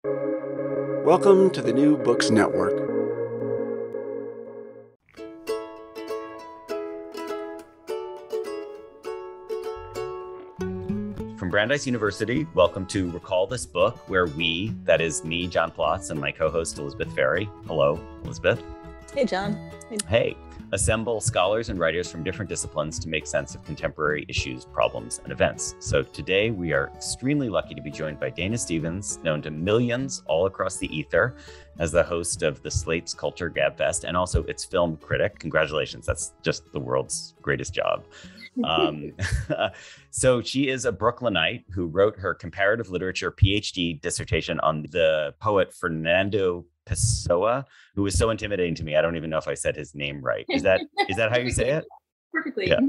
Welcome to the New Books Network. From Brandeis University, welcome to Recall This Book, where we, that is me, John Plotz, and my co-host Elizabeth Ferry. Hello, Elizabeth. Hey, John. Hey. Assemble scholars and writers from different disciplines to make sense of contemporary issues, problems, and events. So today we are extremely lucky to be joined by Dana Stevens, known to millions all across the ether as the host of the Slate's Culture Gabfest and also its film critic. Congratulations, that's just the world's greatest job. So she is a Brooklynite who wrote her comparative literature PhD dissertation on the poet Fernando Pessoa, who was so intimidating to me. I don't even know if I said his name right. Is that how you say it? Perfectly. Yeah.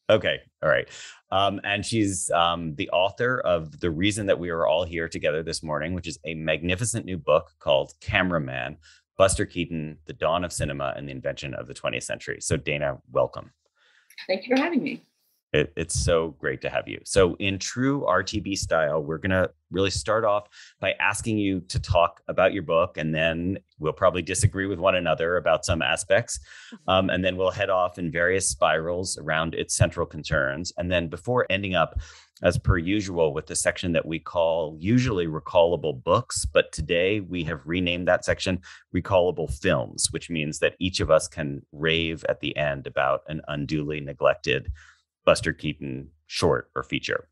Okay. All right. And she's the author of The Reason That We Are All Here Together This Morning, which is a magnificent new book called Cameraman, Buster Keaton, The Dawn of Cinema and the Invention of the 20th Century. So Dana, welcome. Thank you for having me. It's so great to have you. So in true RTB style, we're going to really start off by asking you to talk about your book, and then we'll probably disagree with one another about some aspects. And then we'll head off in various spirals around its central concerns. And then before ending up, as per usual, with the section that we call usually recallable books, but today we have renamed that section recallable films, which means that each of us can rave at the end about an unduly neglected Buster Keaton short or feature.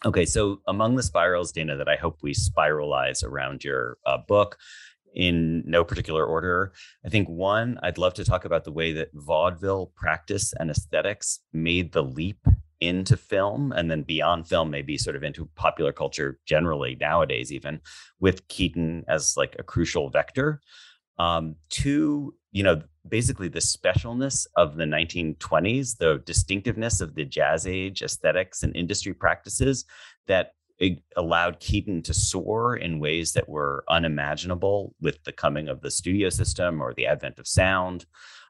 Okay, so among the spirals, Dana, that I hope we spiralize around your book in no particular order, I think one, I'd love to talk about the way that vaudeville practice and aesthetics made the leap into film and then beyond film, maybe sort of into popular culture generally nowadays, even with Keaton as like a crucial vector. Two, basically the specialness of the 1920s, the distinctiveness of the jazz age aesthetics and industry practices that allowed Keaton to soar in ways that were unimaginable with the coming of the studio system or the advent of sound.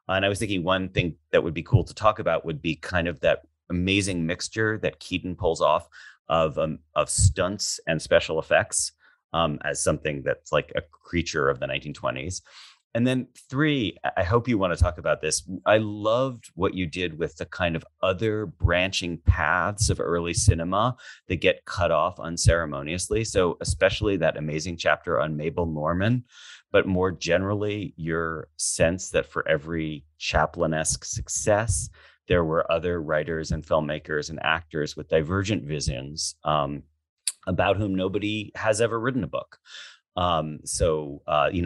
And I was thinking one thing that would be cool to talk about would be kind of that amazing mixture that Keaton pulls off of stunts and special effects as something that's like a creature of the 1920s. And then three, I hope you want to talk about this. I loved what you did with the kind of other branching paths of early cinema that get cut off unceremoniously. So especially that amazing chapter on Mabel Normand, but more generally, your sense that for every Chaplin-esque success, there were other writers and filmmakers and actors with divergent visions about whom nobody has ever written a book.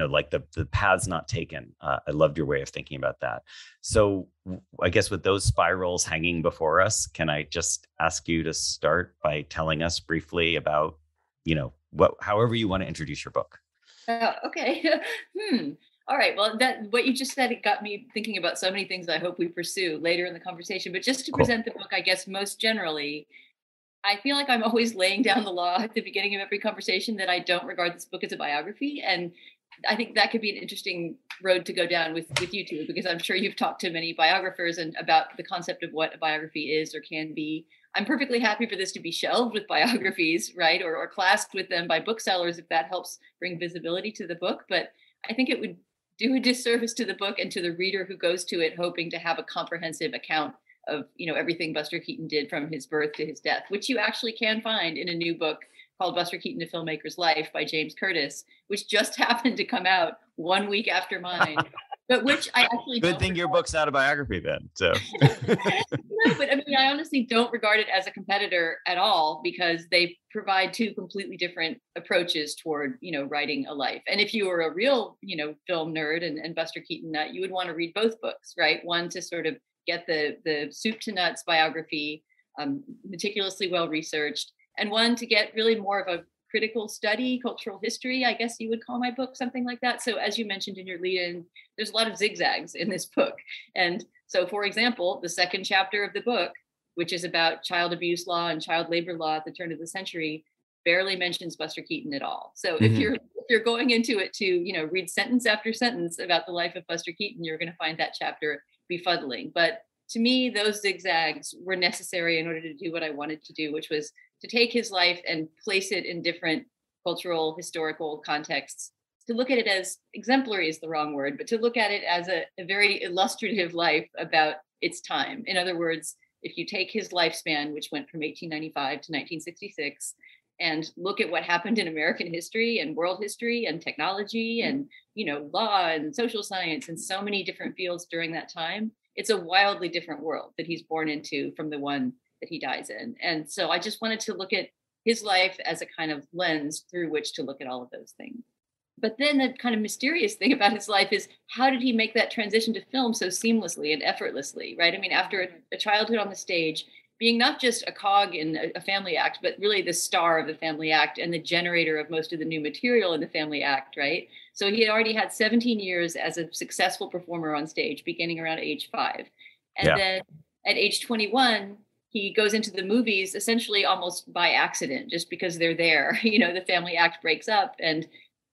Like the paths not taken. I loved your way of thinking about that. So I guess with those spirals hanging before us, can I just ask you to start by telling us briefly about, however you want to introduce your book? Okay. All right. Well, what you just said, it got me thinking about so many things I hope we pursue later in the conversation. But just to present the book, I guess most generally, I feel like I'm always laying down the law at the beginning of every conversation that I don't regard this book as a biography. And I think that could be an interesting road to go down with you two, because I'm sure you've talked to many biographers and about the concept of what a biography is or can be. I'm perfectly happy for this to be shelved with biographies, right? Or classed with them by booksellers if that helps bring visibility to the book. But I think it would do a disservice to the book and to the reader who goes to it hoping to have a comprehensive account of everything Buster Keaton did from his birth to his death, which you actually can find in a new book called Buster Keaton, A Filmmaker's Life by James Curtis, which just happened to come out 1 week after mine, but which I actually Good thing your book's not a biography then. So No, but I honestly don't regard it as a competitor at all, because they provide two completely different approaches toward, writing a life. And if you were a real, film nerd and Buster Keaton nut, you would want to read both books, right? One to sort of get the soup to nuts biography, meticulously well researched, and one to get really more of a critical study, cultural history, I guess you would call my book, something like that. So as you mentioned in your lead-in, there's a lot of zigzags in this book. And so, for example, the second chapter of the book, which is about child abuse law and child labor law at the turn of the century, barely mentions Buster Keaton at all. So if you're going into it to, read sentence after sentence about the life of Buster Keaton, you're going to find that chapter befuddling. But to me, those zigzags were necessary in order to do what I wanted to do, which was to take his life and place it in different cultural, historical contexts, to look at it as exemplary is the wrong word, but to look at it as a very illustrative life about its time. In other words, if you take his lifespan, which went from 1895 to 1966, and look at what happened in American history and world history and technology and, law and social science and so many different fields during that time, it's a wildly different world that he's born into from the one that he dies in. And so I just wanted to look at his life as a kind of lens through which to look at all of those things. But then the kind of mysterious thing about his life is, how did he make that transition to film so seamlessly and effortlessly, right? I mean, after a childhood on the stage, being not just a cog in a family act, but really the star of the family act and the generator of most of the new material in the family act, right? So he had already had 17 years as a successful performer on stage, beginning around age 5. And then at age 21, he goes into the movies essentially almost by accident, just because they're there. The family act breaks up and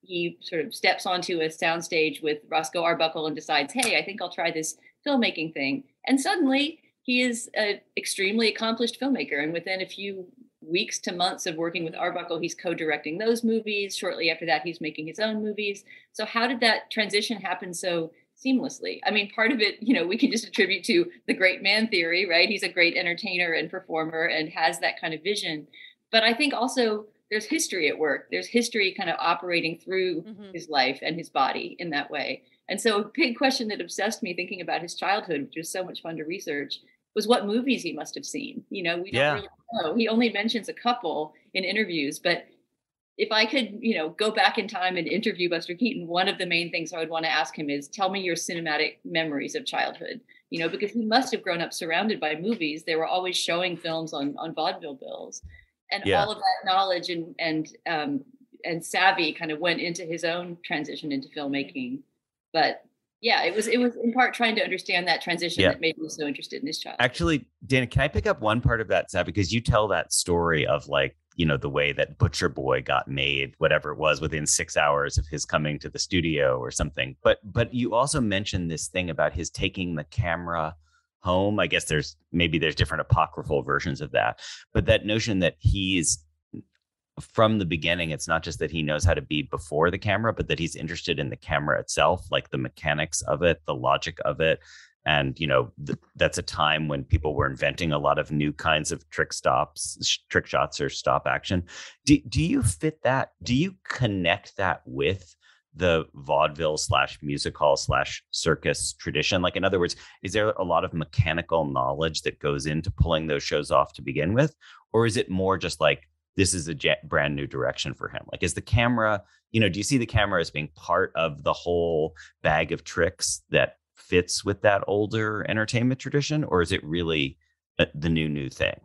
he sort of steps onto a soundstage with Roscoe Arbuckle and decides, hey, I think I'll try this filmmaking thing. And suddenly he is an extremely accomplished filmmaker. And within a few weeks to months of working with Arbuckle, he's co-directing those movies. Shortly after that, he's making his own movies. So how did that transition happen so seamlessly? I mean, part of it, we can just attribute to the great man theory, right? He's a great entertainer and performer and has that kind of vision. But I think also there's history at work. There's history kind of operating through his life and his body in that way. And so a big question that obsessed me thinking about his childhood, which was so much fun to research, was what movies he must have seen. We don't really know. He only mentions a couple in interviews, but if I could, go back in time and interview Buster Keaton, one of the main things I would want to ask him is, tell me your cinematic memories of childhood, because he must have grown up surrounded by movies. They were always showing films on vaudeville bills. And all of that knowledge and savvy kind of went into his own transition into filmmaking. But yeah, it was in part trying to understand that transition that made me so interested in his child. Actually, Dana, can I pick up one part of that, Savvy? Because you tell that story of the way that Butcher Boy got made, whatever it was, within 6 hours of his coming to the studio or something. But you also mentioned this thing about his taking the camera home. I guess there's different apocryphal versions of that, but that notion that he's from the beginning, it's not just that he knows how to be before the camera, but that he's interested in the camera itself, like the mechanics of it, the logic of it. And, that's a time when people were inventing a lot of new kinds of trick shots or stop action. Do you fit that? Do you connect that with the vaudeville / music hall / circus tradition? Like, in other words, is there a lot of mechanical knowledge that goes into pulling those shows off to begin with? Or is it more just like, this is a brand new direction for him? Like, is the camera, do you see the camera as being part of the whole bag of tricks that fits with that older entertainment tradition? Or is it really the new thing?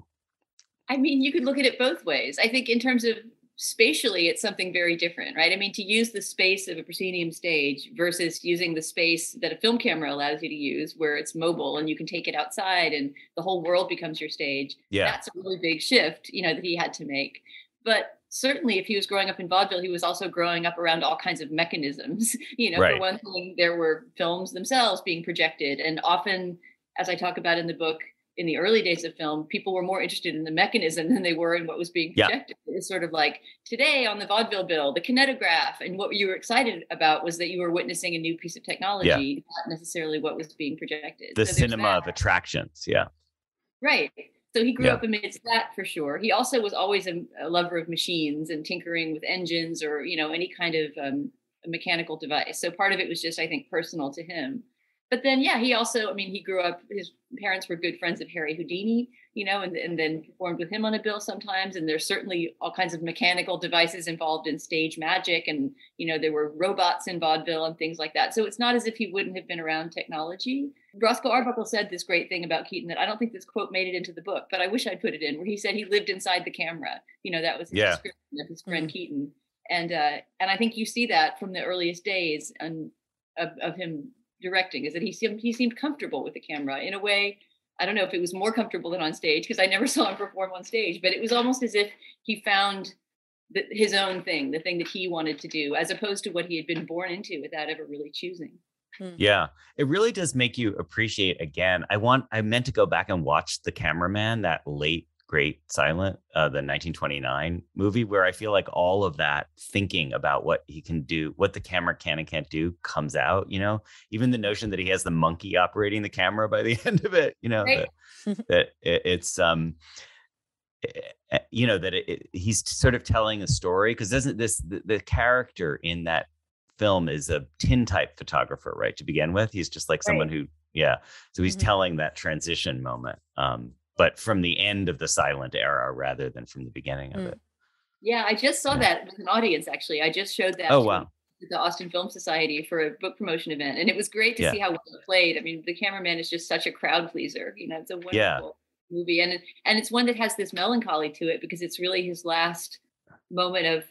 I mean, you could look at it both ways. I think in terms of spatially, it's something very different, right? I mean, to use the space of a proscenium stage versus using the space that a film camera allows you to use, where it's mobile and you can take it outside and the whole world becomes your stage. Yeah. That's a really big shift, that he had to make. But certainly if he was growing up in vaudeville, he was also growing up around all kinds of mechanisms. Right. For one thing, there were films themselves being projected. And often, as I talk about in the book, in the early days of film, people were more interested in the mechanism than they were in what was being projected. Yeah. It's sort of like today on the vaudeville bill, the kinetograph, and what you were excited about was that you were witnessing a new piece of technology, not necessarily what was being projected. The cinema of attractions. Yeah. Right. So he grew up amidst that for sure. He also was always a lover of machines and tinkering with engines or, any kind of mechanical device. So part of it was just, I think, personal to him. But then, he also, he grew up, his parents were good friends of Harry Houdini, and then performed with him on a bill sometimes. And there's certainly all kinds of mechanical devices involved in stage magic. And, there were robots in vaudeville and things like that. So it's not as if he wouldn't have been around technology. Roscoe Arbuckle said this great thing about Keaton that I don't think this quote made it into the book, but I wish I'd put it in, where he said he lived inside the camera. That was his description of his friend Keaton. And I think you see that from the earliest days of him directing, is that he seemed comfortable with the camera in a way. I don't know if it was more comfortable than on stage, because I never saw him perform on stage, but it was almost as if he found his own thing, the thing that he wanted to do, as opposed to what he had been born into without ever really choosing. Yeah, it really does make you appreciate, again, I meant to go back and watch The Cameraman, that late great silent, the 1929 movie, where I feel like all of that thinking about what he can do, what the camera can and can't do comes out, even the notion that he has the monkey operating the camera by the end of it, Right. he's sort of telling a story, because doesn't the character in that film is a tintype photographer, right? To begin with, he's just like someone who, so he's telling that transition moment, but from the end of the silent era rather than from the beginning of it. Yeah, I just saw that with an audience, actually. I just showed that Oh, to wow. the Austin Film Society for a book promotion event, and it was great to see how well it played. I mean, the cameraman is just such a crowd pleaser. It's a wonderful movie, and it's one that has this melancholy to it, because it's really his last moment of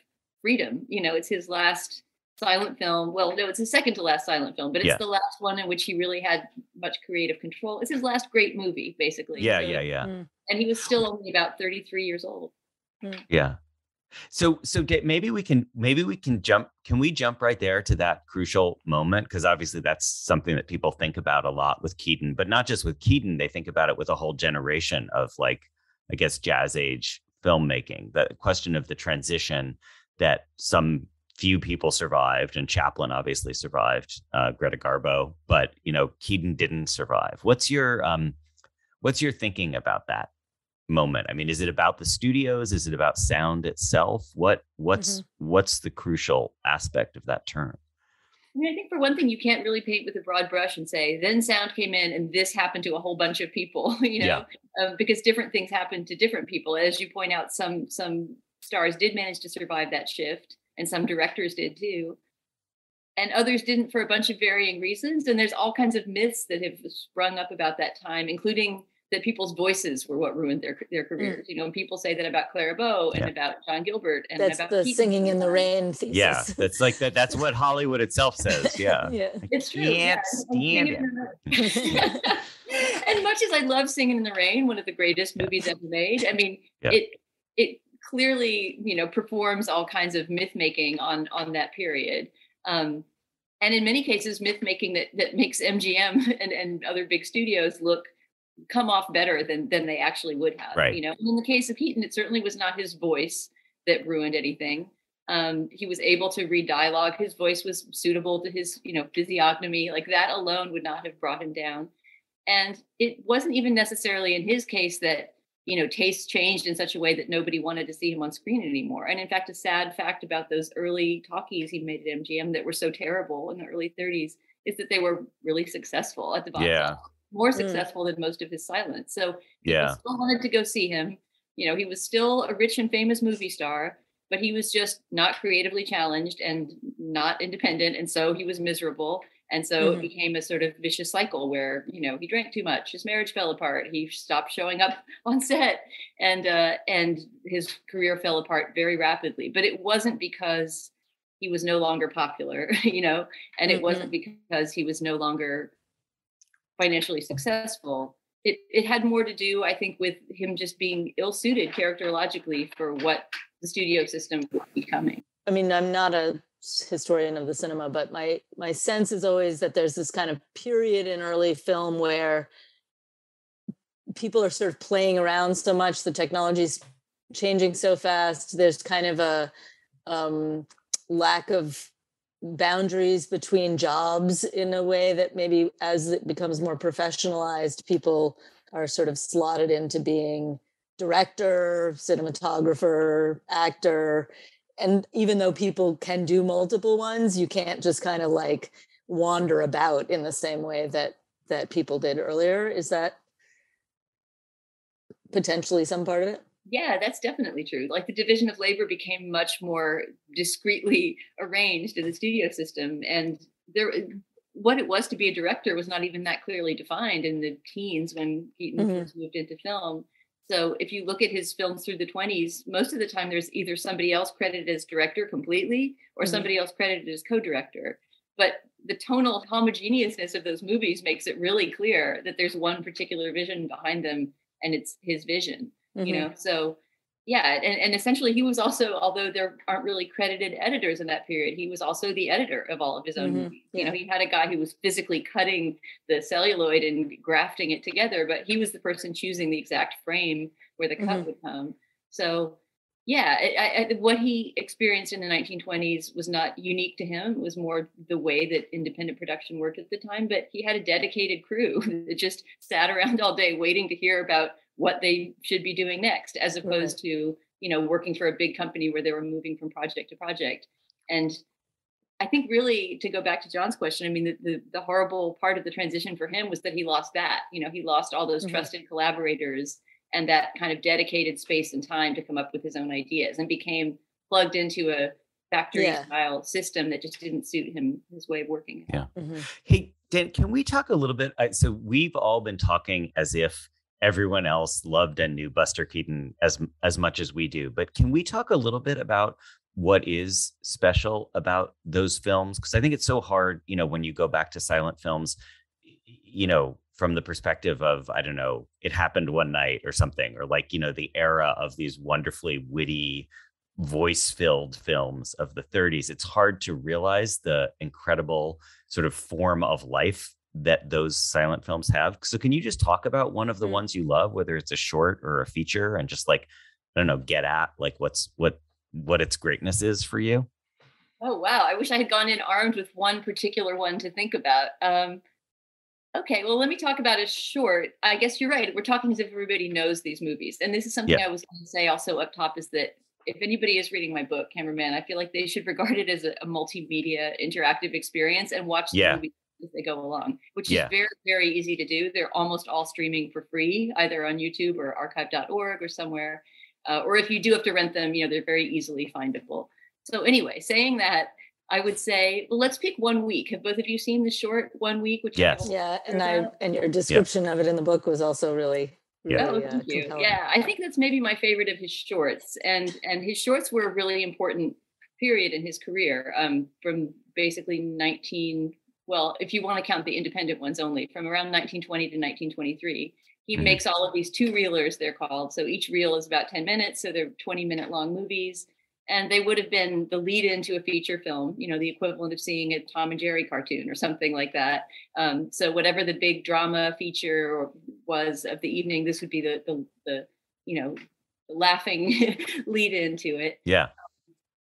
freedom. It's his last silent film. Well, no, it's his second to last silent film, but it's the last one in which he really had much creative control. It's his last great movie, basically. Yeah. And he was still only about 33 years old. Yeah. So maybe we can jump. Can we jump right there to that crucial moment? Because obviously that's something that people think about a lot with Keaton, but not just with Keaton. They think about it with a whole generation of, like, I guess, jazz age filmmaking. The question of the transition that some few people survived, and Chaplin obviously survived, Greta Garbo, but Keaton didn't survive. What's your thinking about that moment? I mean, is it about the studios? Is it about sound itself? What's the crucial aspect of that turn? I mean, I think for one thing, you can't really paint with a broad brush and say, then sound came in and this happened to a whole bunch of people, because different things happen to different people. As you point out, some stars did manage to survive that shift, and some directors did too. And others didn't, for a bunch of varying reasons. And there's all kinds of myths that have sprung up about that time, including that people's voices were what ruined their careers. And people say that about Clara Bow and about John Gilbert and that's about the Keaton. Singing in the Rain thesis. Yeah, that's like that. That's what Hollywood itself says. Yeah, It's true. Can't stand it. And much as I love Singing in the Rain, one of the greatest movies ever made, I mean, it clearly performs all kinds of myth making on that period. And in many cases, myth making that makes MGM and other big studios come off better than they actually would have. Right. And in the case of Keaton, it certainly was not his voice that ruined anything. He was able to read dialogue. His voice was suitable to his, physiognomy. Like, that alone would not have brought him down. And it wasn't even necessarily in his case that, tastes changed in such a way that nobody wanted to see him on screen anymore. And in fact, a sad fact about those early talkies he made at MGM that were so terrible in the early 30s is that they were really successful at the box office. More successful than most of his silence. So people still wanted to go see him. He was still a rich and famous movie star, but he was just not creatively challenged and not independent. And so he was miserable. And so it became a sort of vicious cycle where, he drank too much, his marriage fell apart, he stopped showing up on set, and his career fell apart very rapidly. But it wasn't because he was no longer popular, and it wasn't because he was no longer financially successful. It had more to do, I think, with him just being ill-suited characterologically for what the studio system was becoming. I mean, I'm not a historian of the cinema, but my sense is always that there's this kind of period in early film where people are sort of playing around so much, the technology's changing so fast, there's kind of a lack of boundaries between jobs in a way that maybe as it becomes more professionalized, people are sort of slotted into being director, cinematographer, actor. And even though people can do multiple ones, you can't just kind of like wander about in the same way that people did earlier. Is that potentially some part of it? Yeah, that's definitely true. Like, the division of labor became much more discreetly arranged in the studio system. And what it was to be a director was not even that clearly defined in the teens when Keaton first moved into film. So if you look at his films through the 20s, most of the time there's either somebody else credited as director completely or somebody else credited as co-director. But the tonal homogeneousness of those movies makes it really clear that there's one particular vision behind them, and it's his vision. So Yeah, and essentially he was also, although there aren't really credited editors in that period, he was also the editor of all of his own movies. You know, he had a guy who was physically cutting the celluloid and grafting it together, but he was the person choosing the exact frame where the cut would come. So yeah, what he experienced in the 1920s was not unique to him. It was more the way that independent production worked at the time, but he had a dedicated crew that just sat around all day waiting to hear about what they should be doing next, as opposed to, you know, working for a big company where they were moving from project to project. And I think really, to go back to John's question, I mean, the horrible part of the transition for him was that he lost that. You know, he lost all those trusted collaborators and that kind of dedicated space and time to come up with his own ideas, and became plugged into a factory style system that just didn't suit him, his way of working. Yeah. Hey, Dan, can we talk a little bit? So we've all been talking as if everyone else loved and knew Buster Keaton as much as we do. But can we talk a little bit about what is special about those films? Because I think it's so hard, you know, when you go back to silent films, you know, from the perspective of, I don't know, It Happened One Night or something, or like, you know, the era of these wonderfully witty, voice-filled films of the 30s. It's hard to realize the incredible sort of form of life that those silent films have. So can you just talk about one of the ones you love, whether it's a short or a feature, and just like, I don't know, get at like what its greatness is for you? Oh, wow. I wish I had gone in armed with one particular one to think about. Okay, well, let me talk about a short. I guess you're right. We're talking as if everybody knows these movies. And this is something I was going to say also up top, is that if anybody is reading my book, Cameraman, I feel like they should regard it as a multimedia interactive experience and watch the movie as they go along, which is very, very easy to do. They're almost all streaming for free, either on YouTube or archive.org or somewhere. Or if you do have to rent them, you know, they're very easily findable. So anyway, saying that, I would say, well, let's pick 1 week. Have both of you seen the short 1 week? Which and your description of it in the book was also really thank you. compelling. Yeah, I think that's maybe my favorite of his shorts, and his shorts were a really important period in his career, from basically if you want to count the independent ones only, from around 1920 to 1923. He makes all of these 2-reelers, they're called. So each reel is about 10 minutes. So they're 20-minute long movies. And they would have been the lead into a feature film, you know, the equivalent of seeing a Tom and Jerry cartoon or something like that. So whatever the big drama feature was of the evening, this would be the you know, the laughing lead into it. Yeah.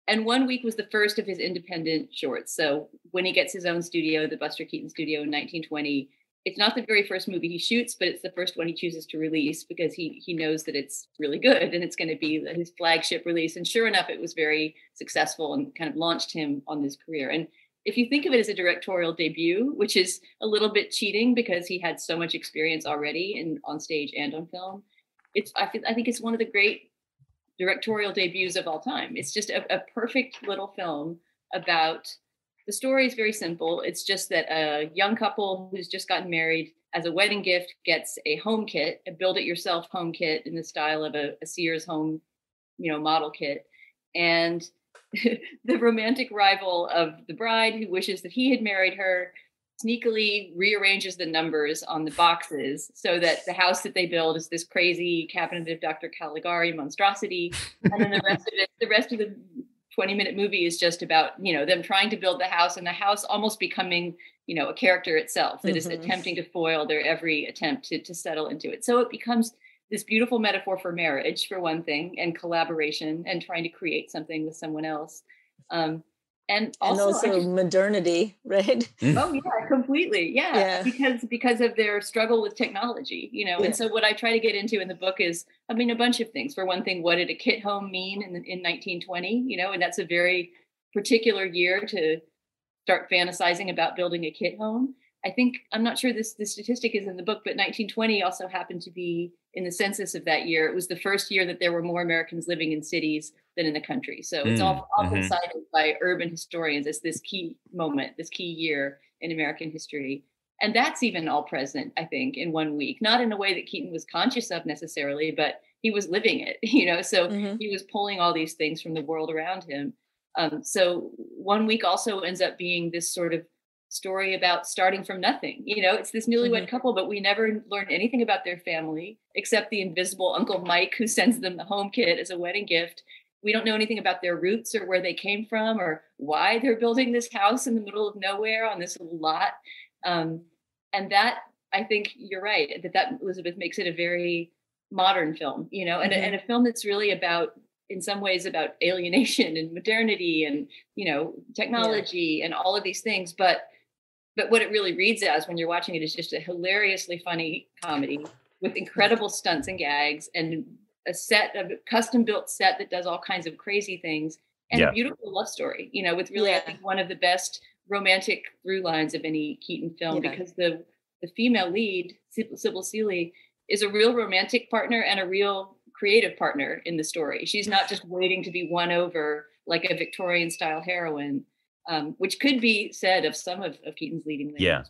And 1 week was the first of his independent shorts. So when he gets his own studio, the Buster Keaton studio in 1920, it's not the very first movie he shoots, but it's the first one he chooses to release because he knows that it's really good and it's going to be his flagship release. And sure enough, it was very successful and kind of launched him on his career. And if you think of it as a directorial debut, which is a little bit cheating because he had so much experience already on stage and on film, I think it's one of the great directorial debuts of all time. It's just a perfect little film about. The story is very simple. It's just that a young couple who's just gotten married as a wedding gift gets a home kit, a build-it-yourself home kit in the style of a Sears home, you know, model kit. And the romantic rival of the bride, who wishes that he had married her, sneakily rearranges the numbers on the boxes so that the house that they build is this crazy Cabinet of Dr. Caligari monstrosity. And then the rest of the 20-minute movie is just about, you know, them trying to build the house and the house almost becoming, you know, a character itself that is attempting to foil their every attempt to settle into it. So it becomes this beautiful metaphor for marriage, for one thing, and collaboration and trying to create something with someone else. And also modernity, right? Oh yeah, completely. Yeah. Because of their struggle with technology, you know. And so what I try to get into in the book is, I mean, a bunch of things. For one thing, what did a kit home mean in 1920? You know, and that's a very particular year to start fantasizing about building a kit home. I think, I'm not sure this statistic is in the book, but 1920 also happened to be in the census of that year. It was the first year that there were more Americans living in cities than in the country. So it's often cited by urban historians as this key moment, this key year in American history. And that's even all present, I think, in 1 week, not in a way that Keaton was conscious of necessarily, but he was living it, you know, so he was pulling all these things from the world around him. So 1 week also ends up being this sort of story about starting from nothing. It's this newlywed couple, but we never learn anything about their family except the invisible Uncle Mike who sends them the home kit as a wedding gift. We don't know anything about their roots or where they came from or why they're building this house in the middle of nowhere on this lot. And that, I think you're right, that Elizabeth makes it a very modern film, and a film that's really about, in some ways, about alienation and modernity and, technology and all of these things. But what it really reads as when you're watching it is just a hilariously funny comedy with incredible stunts and gags and a custom built set that does all kinds of crazy things and a beautiful love story, with really, I think, one of the best romantic through lines of any Keaton film, because the female lead, Sybil Seeley, is a real romantic partner and a real creative partner in the story. She's not just waiting to be won over like a Victorian style heroine, which could be said of some of Keaton's leading ladies. Yeah.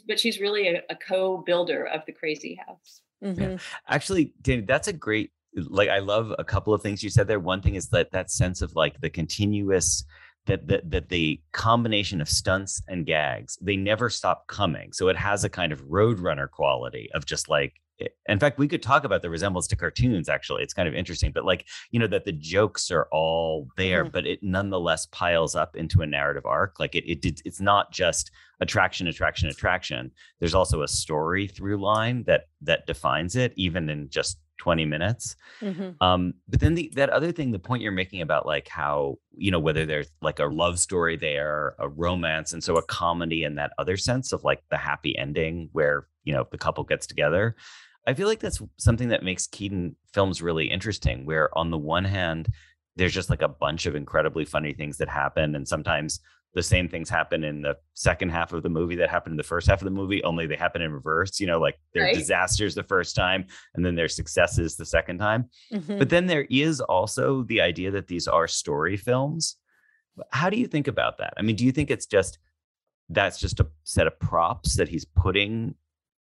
But she's really a co-builder of the crazy house. Yeah. Actually, Danny, that's a great, I love a couple of things you said there. One thing is that sense of like the continuous, that the combination of stunts and gags, they never stop coming. So it has a kind of Roadrunner quality of just like, in fact, we could talk about the resemblance to cartoons, actually. It's kind of interesting, but that the jokes are all there, but it nonetheless piles up into a narrative arc. Like it's not just attraction. There's also a story through line that defines it, even in just 20 minutes. But then that other thing, the point you're making about like how, whether there's like a love story there, a romance, and so a comedy in that other sense of like the happy ending where, the couple gets together. I feel like that's something that makes Keaton films really interesting, where on the one hand, there's just like a bunch of incredibly funny things that happen. And sometimes the same things happen in the second half of the movie that happened in the first half of the movie, only they happen in reverse, like they're disasters the first time and then their successes the second time. But then there is also the idea that these are story films. How do you think about that? I mean, do you think that's just a set of props that he's putting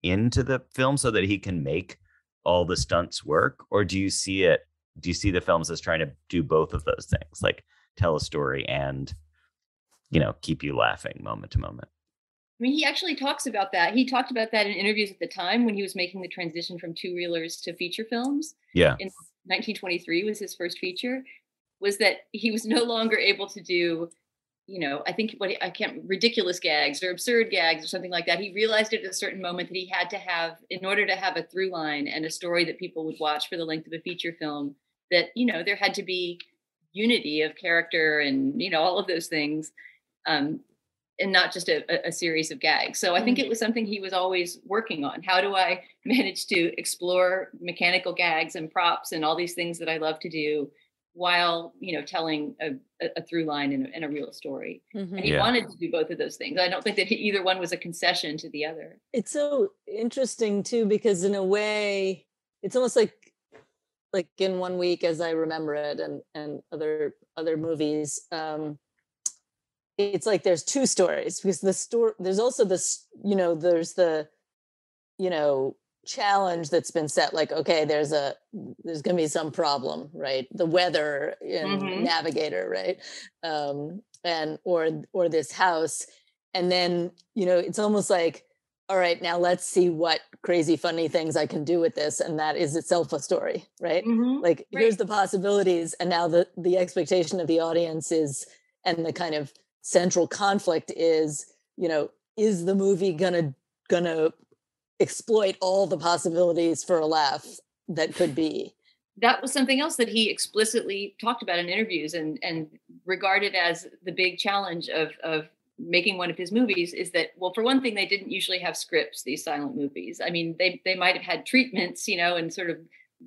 into the film so that he can make all the stunts work? Or do you see the films as trying to do both of those things, like tell a story and, keep you laughing moment to moment? I mean, he actually talks about that. He talked about that in interviews at the time when he was making the transition from two-reelers to feature films. Yeah. In 1923 was his first feature, was that he was no longer able to do, I think ridiculous gags or absurd gags or something like that. He realized at a certain moment that he had to have, in order to have a through line and a story that people would watch for the length of a feature film, that, there had to be unity of character and, all of those things. And not just a series of gags. So I think it was something he was always working on. How do I manage to explore mechanical gags and props and all these things that I love to do while, telling a through line and a real story. And he wanted to do both of those things. I don't think that either one was a concession to the other. It's so interesting too, because in a way, it's almost like In 1 Week, as I remember it, and other movies, it's like there's two stories, because there's also this, there's the, challenge that's been set, like, okay, there's going to be some problem, right? The weather in Navigator, right? And or this house. And then, it's almost like, all right, now let's see what crazy funny things I can do with this. And that is itself a story, right? Like, here's the possibilities. And now the expectation of the audience is, and the kind of central conflict is, is the movie gonna exploit all the possibilities for a laugh that could be? That was something else that he explicitly talked about in interviews and regarded as the big challenge of making one of his movies, is that, well, for one thing, they didn't usually have scripts, these silent movies. I mean, they might have had treatments, and sort of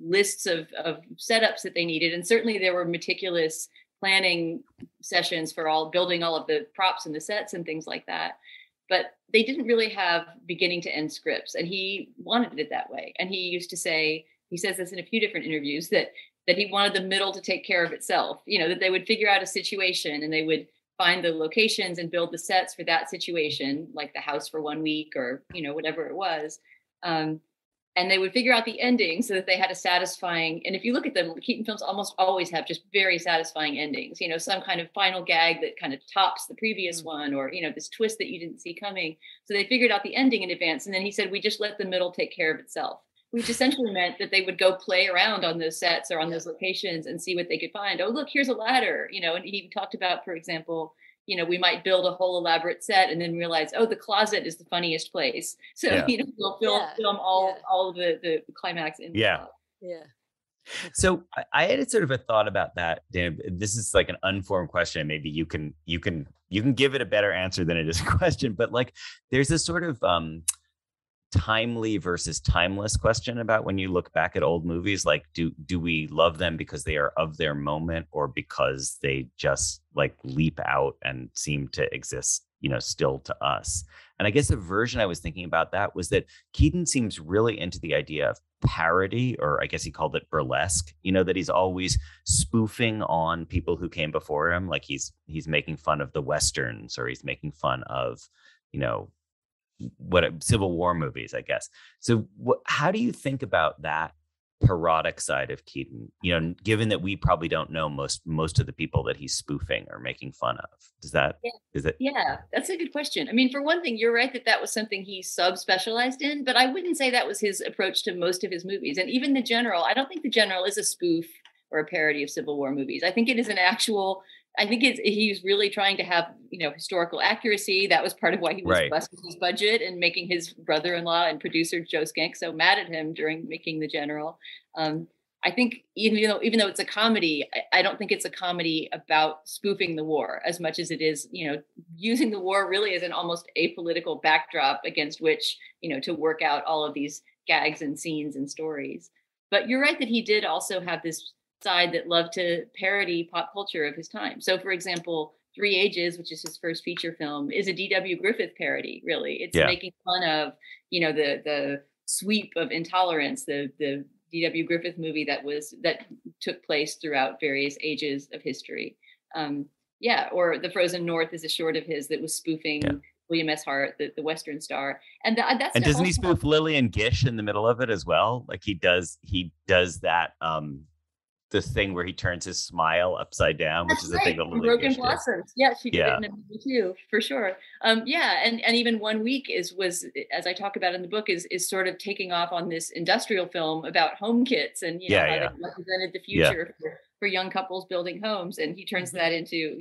lists of setups that they needed. And certainly there were meticulous planning sessions for building all of the props and the sets and things like that. But they didn't really have beginning to end scripts. And he wanted it that way. And he used to say, he says this in a few different interviews, that he wanted the middle to take care of itself, that they would figure out a situation and they would find the locations and build the sets for that situation, like the house for 1 week or, whatever it was. and they would figure out the ending so that they had a satisfying, and if you look at them, Keaton films almost always have just very satisfying endings, some kind of final gag that kind of tops the previous one, or this twist that you didn't see coming. So they figured out the ending in advance, and then he said, we just let the middle take care of itself, which essentially meant that they would go play around on those sets or on those locations and see what they could find. Oh, look, here's a ladder, and he talked about, for example, we might build a whole elaborate set and then realize, oh, the closet is the funniest place. So, we'll film all of the climax in the closet. Yeah. So I had sort of a thought about that, Dan. This is like an unformed question. Maybe you can give it a better answer than it is a question, but like there's this sort of timely versus timeless question about when you look back at old movies, like do we love them because they are of their moment, or because they just like leap out and seem to exist still to us? And I guess the version I was thinking about that was that Keaton seems really into the idea of parody, or I guess he called it burlesque, that he's always spoofing on people who came before him, like he's making fun of the Westerns, or he's making fun of Civil War movies, I guess. So how do you think about that parodic side of Keaton, given that we probably don't know most of the people that he's spoofing or making fun of? Is that? Yeah, that's a good question. I mean, for one thing, you're right that was something he subspecialized in, but I wouldn't say that was his approach to most of his movies. And even The General, I don't think The General is a spoof or a parody of Civil War movies. I think it is he's really trying to have, historical accuracy. That was part of why he was busting his budget and making his brother-in-law and producer Joe Skank so mad at him during making The General. I think even though it's a comedy, I don't think it's a comedy about spoofing the war as much as it is, using the war really as an almost apolitical backdrop against which, to work out all of these gags and scenes and stories. But you're right that he did also have this side that loved to parody pop culture of his time. So, for example, Three Ages, which is his first feature film, is a D.W. Griffith parody, really. It's making fun of, the sweep of intolerance, the D.W. Griffith movie that took place throughout various ages of history. Or The Frozen North is a short of his that was spoofing William S. Hart, the Western star. And doesn't he spoof Lillian Gish in the middle of it as well? Like he does that this thing where he turns his smile upside down, which is a thing that Lillian Gish Blossoms. Yeah, she did it in a movie too, for sure. And even One Week was, as I talk about in the book, is sort of taking off on this industrial film about home kits and how they represented the future for young couples building homes. And he turns that into,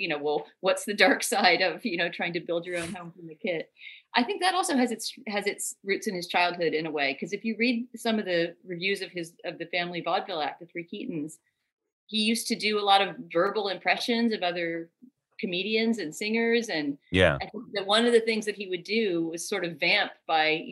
what's the dark side of, trying to build your own home from the kit. I think that also has its roots in his childhood in a way, because if you read some of the reviews of the family vaudeville act, the Three Keatons, he used to do a lot of verbal impressions of other comedians and singers. And I think that one of the things that he would do was sort of vamp by,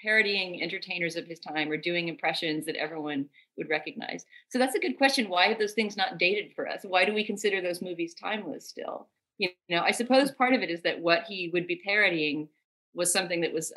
parodying entertainers of his time or doing impressions that everyone would recognize. So that's a good question. Why are those things not dated for us? Why do we consider those movies timeless still? I suppose part of it is that what he would be parodying was something that was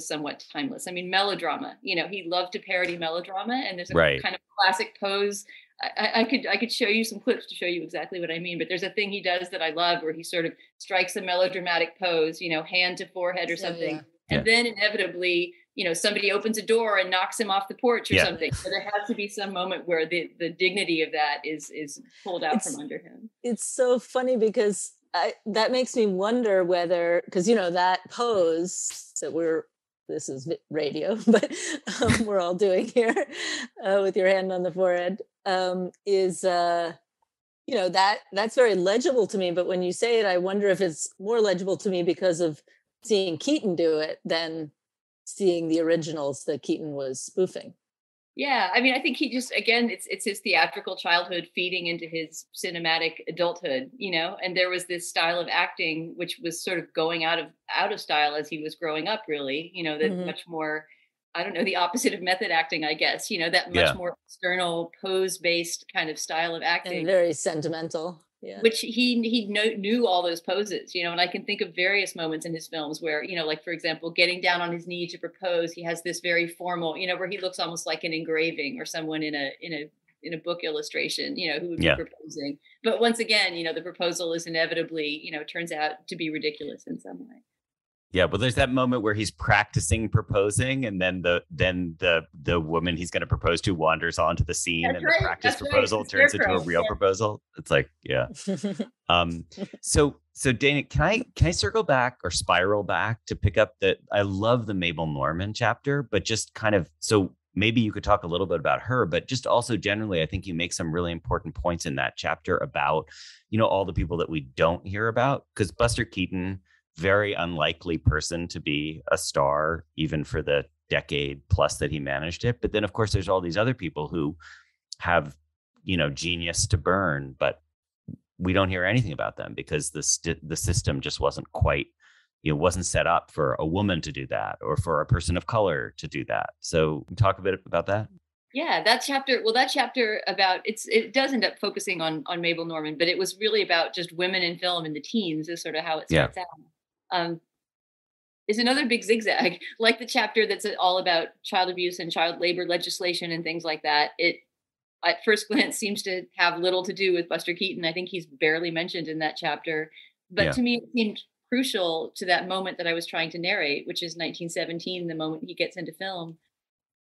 somewhat timeless. I mean, melodrama, he loved to parody melodrama, and there's a kind of classic pose. I could show you some clips to show you exactly what I mean, but there's a thing he does that I love where he sort of strikes a melodramatic pose, hand to forehead or something. And then inevitably, somebody opens a door and knocks him off the porch or something. So there has to be some moment where the dignity of that is pulled out from under him. It's so funny because that makes me wonder whether, because that pose that this is radio, but we're all doing here with your hand on the forehead is that's very legible to me. But when you say it, I wonder if it's more legible to me because of seeing Keaton do it than seeing the originals that Keaton was spoofing. Yeah, I mean, I think he just, again, it's his theatrical childhood feeding into his cinematic adulthood, and there was this style of acting which was sort of going out of style as he was growing up, really, that much more, I don't know, the opposite of method acting, I guess, that much more external pose-based kind of style of acting. And very sentimental. Yeah. Which he knew all those poses, and I can think of various moments in his films where, like, for example, getting down on his knee to propose, he has this very formal, where he looks almost like an engraving or someone in a book illustration, who would be proposing. But once again, the proposal is inevitably, turns out to be ridiculous in some way. Yeah, but there's that moment where he's practicing proposing, and then the woman he's going to propose to wanders onto the scene, That's and right. the practice That's right. proposal The turns into a scarecrow. real proposal. It's like, yeah. So Dana, can I circle back or spiral back to pick up that I love the Mabel Normand chapter, but just kind of, so maybe you could talk a little bit about her, but just also generally, I think you make some really important points in that chapter about, all the people that we don't hear about, because Buster Keaton, very unlikely person to be a star, even for the decade plus that he managed it. But then, of course, there's all these other people who have, genius to burn, but we don't hear anything about them because the system just wasn't quite, wasn't set up for a woman to do that or for a person of color to do that. So talk a bit about that. Yeah, that chapter about it does end up focusing on Mabel Normand, but it was really about just women in film in the teens is sort of how it Yeah. starts out. Is another big zigzag, like the chapter that's all about child abuse and child labor legislation and things like that. It at first glance seems to have little to do with Buster Keaton. I think he's barely mentioned in that chapter, but Yeah. to me it seemed crucial to that moment that I was trying to narrate, which is 1917, the moment he gets into film.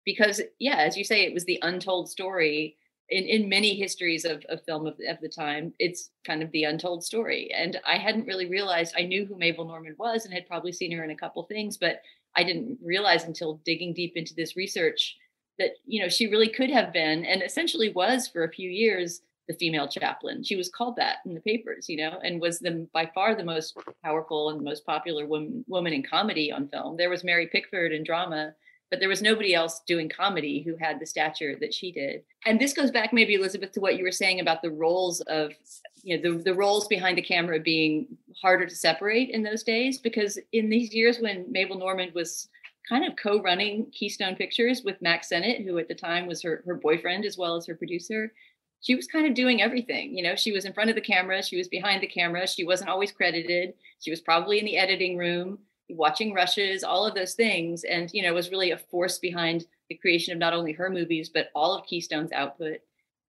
Because yeah, as you say, it was the untold story in many histories of film of the time. It's kind of the untold story. And I hadn't really realized, I knew who Mabel Normand was and had probably seen her in a couple things, but I didn't realize until digging deep into this research that, she really could have been, and essentially was for a few years, the female chaplain. She was called that in the papers, and was by far the most powerful and the most popular woman in comedy on film. There was Mary Pickford in drama, but there was nobody else doing comedy who had the stature that she did. And this goes back maybe, Elizabeth, to what you were saying about the roles of, the roles behind the camera being harder to separate in those days, because in these years when Mabel Normand was kind of co-running Keystone Pictures with Max Sennett, who at the time was her boyfriend as well as her producer, she was kind of doing everything. She was in front of the camera, she was behind the camera, she wasn't always credited, she was probably in the editing room, watching rushes, all of those things, and was really a force behind the creation of not only her movies but all of Keystone's output.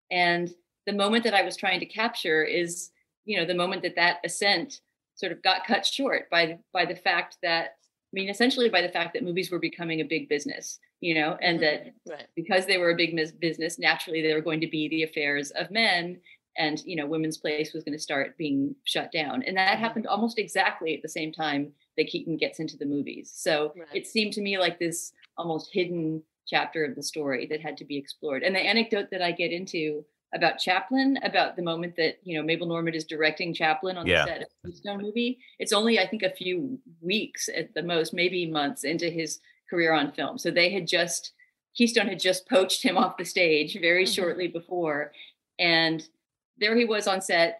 And the moment that I was trying to capture is, the moment that ascent sort of got cut short by the fact that, essentially by the fact that movies were becoming a big business, and that because they were a big business, naturally they were going to be the affairs of men, and women's place was going to start being shut down. And that happened almost exactly at the same time that Keaton gets into the movies. So it seemed to me like this almost hidden chapter of the story that had to be explored. And the anecdote that I get into about Chaplin, about the moment that, Mabel Normand is directing Chaplin on the set of the Keystone movie, it's only, I think, a few weeks at the most, maybe months into his career on film. So Keystone had just poached him off the stage very shortly before. And there he was on set,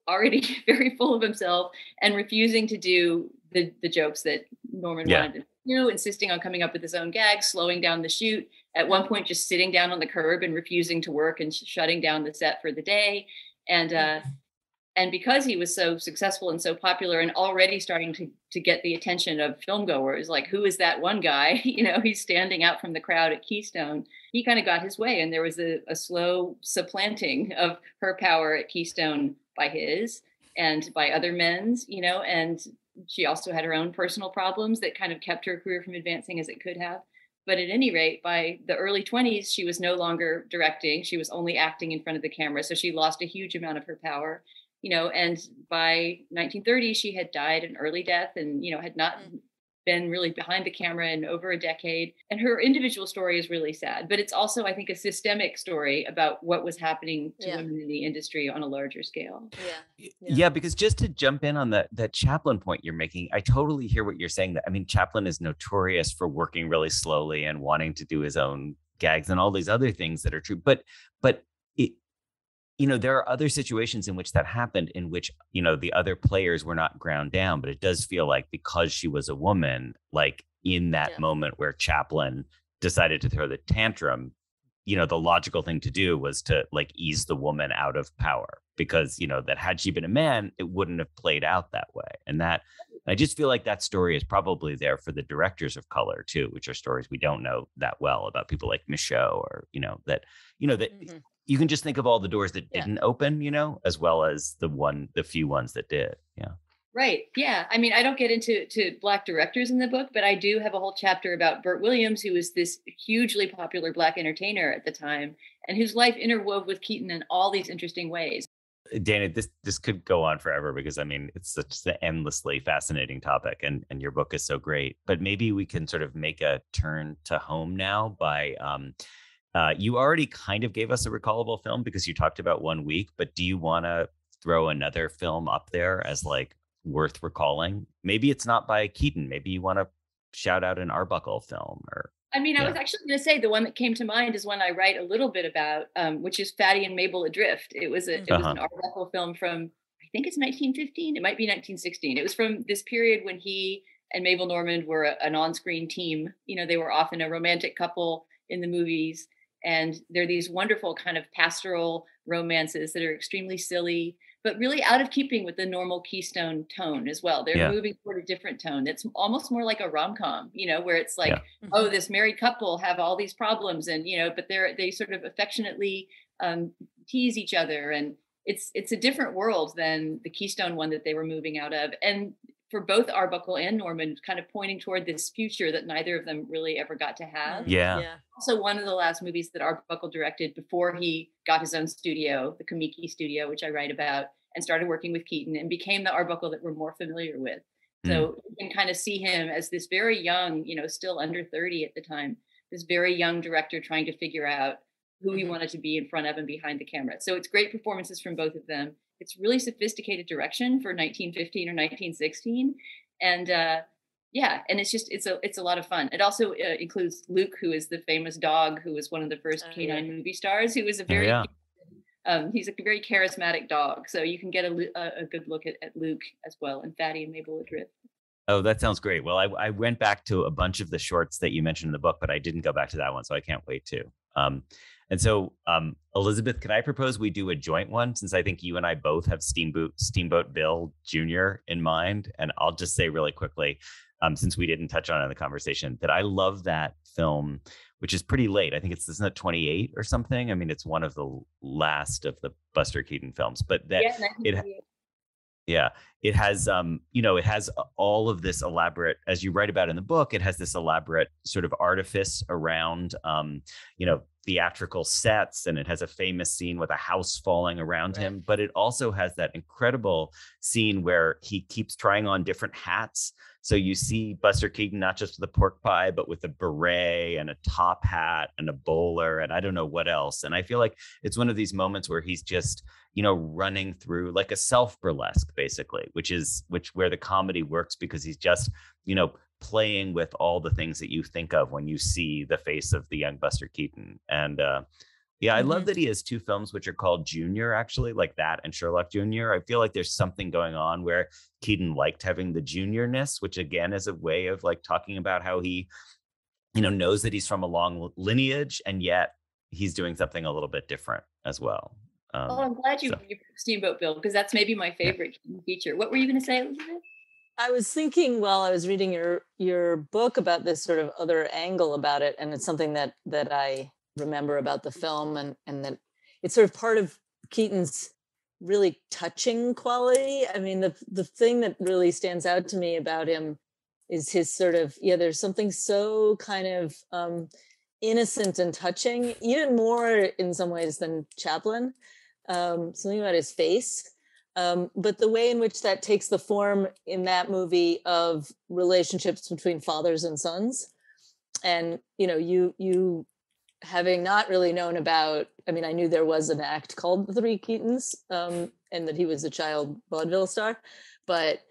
already very full of himself and refusing to do the jokes that Norman wanted to do, insisting on coming up with his own gags, slowing down the shoot, at one point just sitting down on the curb and refusing to work and shutting down the set for the day. And because he was so successful and so popular and already starting to get the attention of filmgoers, like, who is that one guy? He's standing out from the crowd at Keystone. He kind of got his way, and there was a slow supplanting of her power at Keystone by his and by other men's, and she also had her own personal problems that kind of kept her career from advancing as it could have. But at any rate, by the early 20s, she was no longer directing. She was only acting in front of the camera. So she lost a huge amount of her power. And by 1930, she had died an early death and, had not been really behind the camera in over a decade. And her individual story is really sad, but it's also, I think, a systemic story about what was happening to women in the industry on a larger scale. Yeah, because just to jump in on that Chaplin point you're making, I totally hear what you're saying. Chaplin is notorious for working really slowly and wanting to do his own gags and all these other things that are true. But it, there are other situations in which that happened, in which, the other players were not ground down. But it does feel like, because she was a woman, like in that moment where Chaplin decided to throw the tantrum, the logical thing to do was to ease the woman out of power, because, that had she been a man, it wouldn't have played out that way. And that, I just feel like that story is probably there for the directors of color too, which are stories we don't know that well about, people like Michaud, or, that you can just think of all the doors that didn't open, as well as the few ones that did. Yeah. Right. Yeah. I mean, I don't get into Black directors in the book, but I do have a whole chapter about Burt Williams, who was this hugely popular Black entertainer at the time, and whose life interwove with Keaton in all these interesting ways. Dana, this could go on forever because I mean it's such an endlessly fascinating topic, and your book is so great. But maybe we can sort of make a turn to home now by you already kind of gave us a recallable film because you talked about 1 week, but do you want to throw another film up there as like worth recalling? Maybe it's not by Keaton. Maybe you want to shout out an Arbuckle film or I mean, I yeah. was actually going to say the one that came to mind is one I write a little bit about, which is Fatty and Mabel Adrift. It was Uh-huh. an Arbuckle film from, I think it's 1915. It might be 1916. It was from this period when he and Mabel Normand were an on-screen team. You know, they were often a romantic couple in the movies, and they're these wonderful kind of pastoral romances that are extremely silly, but really out of keeping with the normal Keystone tone as well. They're Yeah. moving toward a different tone. It's almost more like a rom-com, you know, where it's Yeah. like, oh, this married couple have all these problems, and you know, but they sort of affectionately tease each other, and it's a different world than the Keystone one that they were moving out of. And for both Arbuckle and Norman, kind of pointing toward this future that neither of them really ever got to have. Yeah. Yeah. Also, one of the last movies that Arbuckle directed before he got his own studio, the Kamiki Studio, which I write about, and started working with Keaton and became the Arbuckle that we're more familiar with. Mm. So you can kind of see him as this very young, you know, still under 30 at the time, this very young director trying to figure out who he wanted to be in front of and behind the camera. So it's great performances from both of them. It's really sophisticated direction for 1915 or 1916. And yeah, and it's a lot of fun. It also includes Luke, who is the famous dog, who was one of the first canine movie stars, who was a very yeah. he's a very charismatic dog. So you can get a good look at Luke as well, and Fatty and Mabel Adrift. Oh, that sounds great. Well, I went back to a bunch of the shorts that you mentioned in the book, but I didn't go back to that one, so I can't wait to. And so, Elizabeth, can I propose we do a joint one, since I think you and I both have Steamboat Bill Jr. in mind? And I'll just say really quickly, since we didn't touch on it in the conversation, that I love that film, which is pretty late. I think isn't it 28 or something? I mean, it's one of the last of the Buster Keaton films, but that yeah, it has, it has all of this elaborate, as you write about in the book, it has this elaborate sort of artifice around, theatrical sets, and it has a famous scene with a house falling around him. But it also has that incredible scene where he keeps trying on different hats. So you see Buster Keaton not just with a pork pie, but with a beret and a top hat and a bowler and I don't know what else. And I feel like it's one of these moments where he's just, running through like a self burlesque, basically, where the comedy works because he's just, playing with all the things that you think of when you see the face of the young Buster Keaton. And I love that he has two films which are called Junior, actually, like that and Sherlock Junior. I feel like there's something going on where Keaton liked having the juniorness, which again is a way of like talking about how he, knows that he's from a long lineage, and yet he's doing something a little bit different as well. I'm glad you Steamboat Bill, because that's maybe my favorite feature. What were you going to say, Elizabeth? I was thinking while I was reading your book about this sort of other angle about it, and it's something that I remember about the film, and that it's sort of part of Keaton's really touching quality. I mean, the thing that really stands out to me about him is his sort of, there's something so kind of innocent and touching, even more in some ways than Chaplin. Something about his face. But the way in which that takes the form in that movie of relationships between fathers and sons. And, you having not really known about, I mean, I knew there was an act called The Three Keatons, and that he was a child vaudeville star, but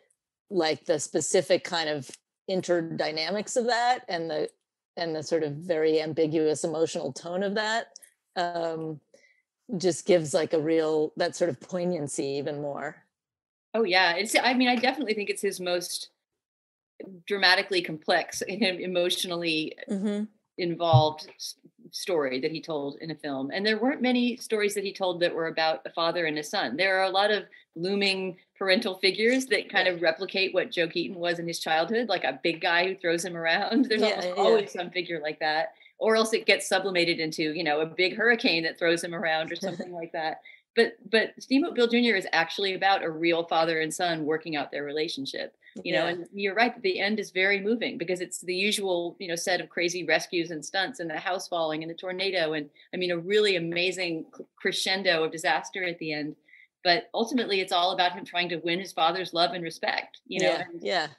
like the specific kind of interdynamics of that and the sort of very ambiguous emotional tone of that, just gives like that sort of poignancy even more. Oh yeah, I definitely think it's his most dramatically complex and emotionally involved story that he told in a film. And there weren't many stories that he told that were about a father and a son. There are a lot of looming parental figures that kind of replicate what Joe Keaton was in his childhood, like a big guy who throws him around. There's always some figure like that. Or else it gets sublimated into, a big hurricane that throws him around or something like that. but Steamboat Bill Jr. is actually about a real father and son working out their relationship. And you're right that the end is very moving because it's the usual, set of crazy rescues and stunts and the house falling and the tornado. And I mean, a really amazing crescendo of disaster at the end. But ultimately, it's all about him trying to win his father's love and respect, and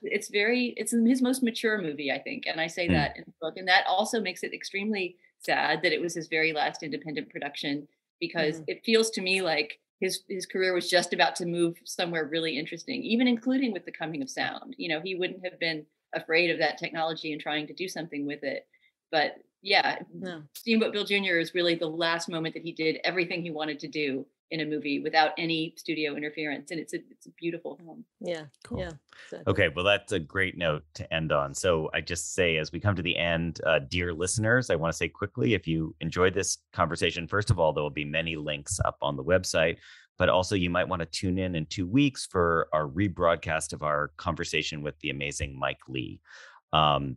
it's his most mature movie, I think. And I say that in the book. And that also makes it extremely sad that it was his very last independent production, because it feels to me like his career was just about to move somewhere really interesting, even including with the coming of sound. He wouldn't have been afraid of that technology and trying to do something with it. But Steamboat Bill Jr. is really the last moment that he did everything he wanted to do in a movie without any studio interference. And it's a beautiful film. Yeah. Cool. Yeah. Exactly. Okay. Well, that's a great note to end on. So I just say, as we come to the end, dear listeners, I want to say quickly, if you enjoyed this conversation, first of all, there will be many links up on the website, but also you might want to tune in 2 weeks for our rebroadcast of our conversation with the amazing Mike Lee.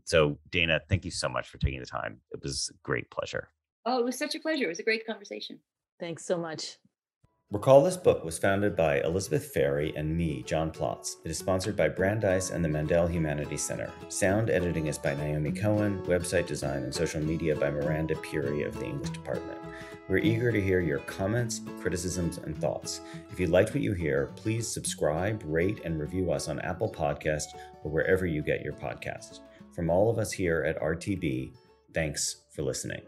So Dana, thank you so much for taking the time. It was a great pleasure. Oh, it was such a pleasure. It was a great conversation. Thanks so much. Recall This Book was founded by Elizabeth Ferry and me, John Plotz. It is sponsored by Brandeis and the Mandel Humanities Center. Sound editing is by Naomi Cohen, website design and social media by Miranda Puri of the English department. We're eager to hear your comments, criticisms, and thoughts. If you liked what you hear, please subscribe, rate, and review us on Apple Podcasts or wherever you get your podcasts. From all of us here at RTB, thanks for listening.